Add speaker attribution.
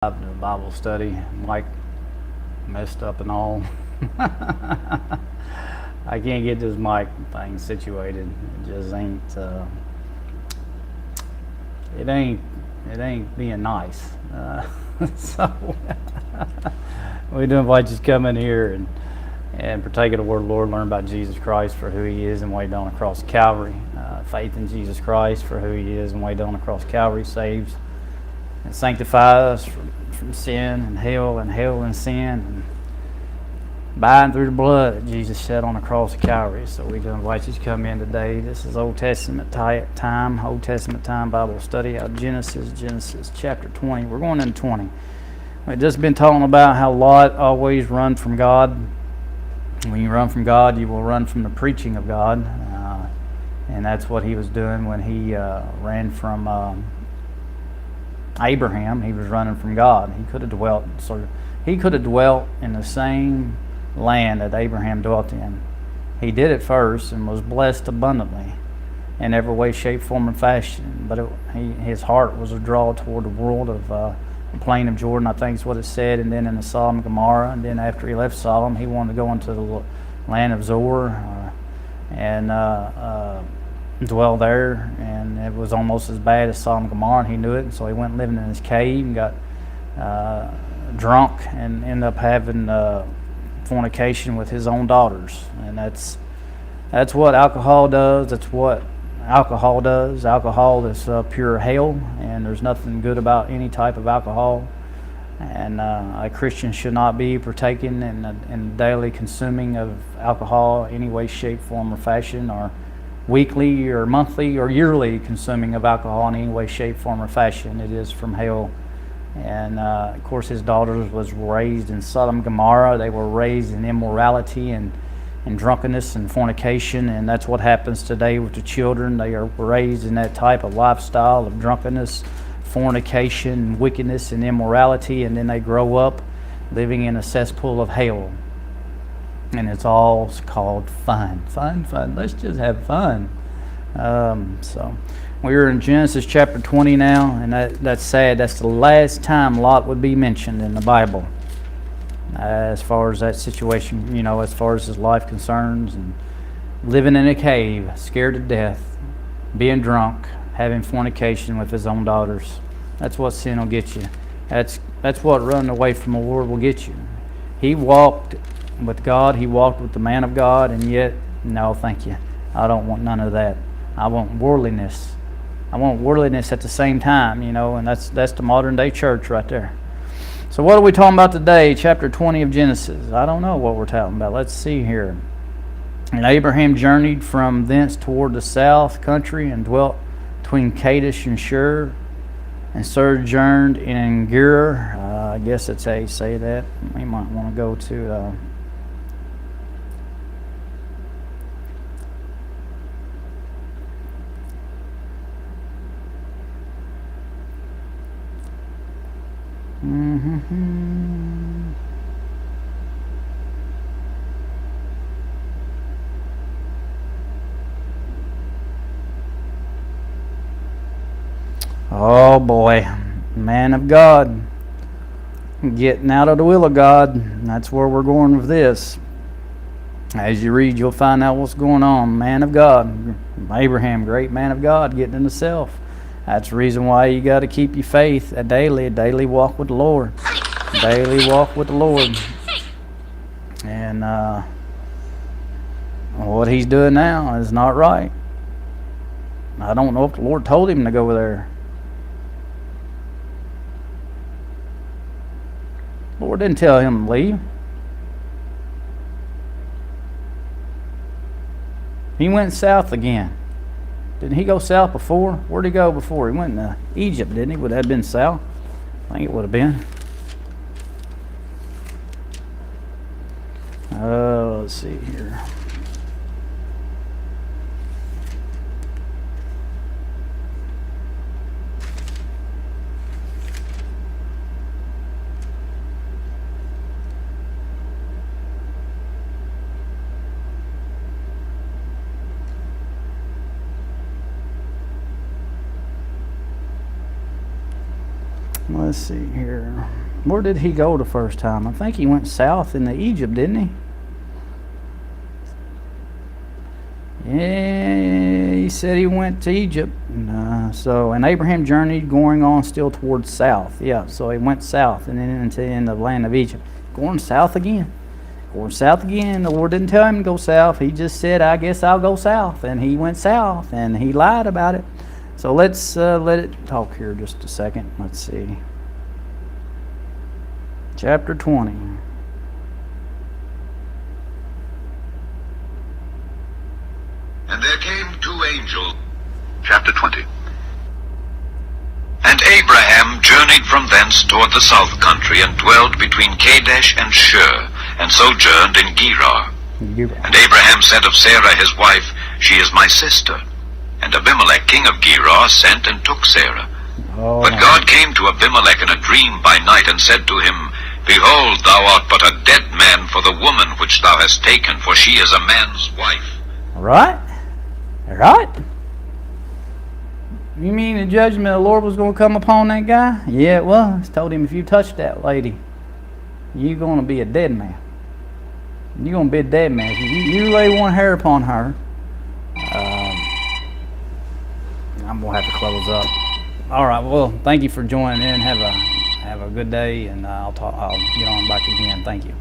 Speaker 1: To a Bible study. Mike messed up and all. I can't get this mic thing situated. It just ain't. It ain't being nice. So we do invite you to come in here and partake of the Word of the Lord, learn about Jesus Christ for who He is and what He done across Calvary. Faith in Jesus Christ for who He is and what He done across Calvary saves and sanctifies us from sin and hell and sin, and by and through the blood that Jesus shed on the cross of Calvary. So we do invite you to come in today. This is Old Testament time Bible study out of Genesis chapter 20. We're going into 20. We've just been talking about how Lot always run from God. When you run from God, you will run from the preaching of God, and that's what he was doing when he ran from Abraham. He was running from God. He could have dwelt in the same land that Abraham dwelt in. He did it first and was blessed abundantly in every way, shape, form, and fashion. But his heart was a draw toward the world of the plain of Jordan, I think is what it said, and then in the Sodom and Gomorrah. And then after he left Sodom, he wanted to go into the land of Zoar and dwell there, and it was almost as bad as Sodom and Gomorrah, and he knew it, and so he went living in his cave and got drunk and ended up having fornication with his own daughters. And that's what alcohol does. That's what alcohol does. Alcohol is pure hell, and there's nothing good about any type of alcohol. And a Christian should not be partaking in daily consuming of alcohol any way, shape, form, or fashion, or weekly or monthly or yearly consuming of alcohol in any way, shape, form, or fashion. It is from hell. And of course his daughters was raised in Sodom and Gomorrah. They were raised in immorality and drunkenness and fornication, and that's what happens today with the children. They are raised in that type of lifestyle of drunkenness, fornication, wickedness, and immorality, and then they grow up living in a cesspool of hell. And it's all called fun. Let's just have fun. So we're in Genesis chapter 20 now, and that's sad. That's the last time Lot would be mentioned in the Bible, as far as that situation, as far as his life concerns, and living in a cave, scared to death, being drunk, having fornication with his own daughters. That's what sin will get you. That's what running away from the Lord will get you. He walked with God, he walked with the man of God, and yet, no, thank you. I don't want none of that. I want worldliness. I want worldliness at the same time, and that's the modern day church right there. So what are we talking about today? Chapter 20 of Genesis. I don't know what we're talking about. Let's see here. And Abraham journeyed from thence toward the south country and dwelt between Kadesh and Shur, and sojourned in Gerar. I guess that's how you say that. We might want to go to Oh boy, man of God, getting out of the will of God. That's where we're going with this. As you read, you'll find out what's going on. Man of God, Abraham, great man of God, getting into self. That's the reason why you got to keep your faith a daily walk with the Lord. Daily walk with the Lord. And what he's doing now is not right. I don't know if the Lord told him to go there. The Lord didn't tell him to leave. He went south again. Didn't he go south before? Where'd he go before? He went to Egypt, didn't he? Would that have been south? I think it would have been. Let's see here. Let's see here. Where did he go the first time? I think he went south into Egypt, didn't he? Yeah, he said he went to Egypt. And Abraham journeyed, going on still towards south. Yeah, so he went south and then into the land of Egypt. Going south again. Going south again. The Lord didn't tell him to go south. He just said, I guess I'll go south. And he went south, and he lied about it. So let's let it talk here just a second. Let's see. Chapter 20.
Speaker 2: And there came two angels. Chapter 20. And Abraham journeyed from thence toward the south country, and dwelt between Kadesh and Shur, and sojourned in Gerar. And Abraham said of Sarah his wife, She is my sister. And Abimelech king of Gerar sent and took Sarah. But God came to Abimelech in a dream by night, and said to him, Behold, thou art but a dead man for the woman which thou hast taken, for she is a man's wife.
Speaker 1: All right. You mean the judgment of the Lord was going to come upon that guy? Yeah, it was. He told him, if you touch that lady, you're going to be a dead man. You're going to be a dead man. If you lay one hair upon her, I'm going to have to close up. All right, well, thank you for joining in. Have a good day, and I'll get on back again. Thank you.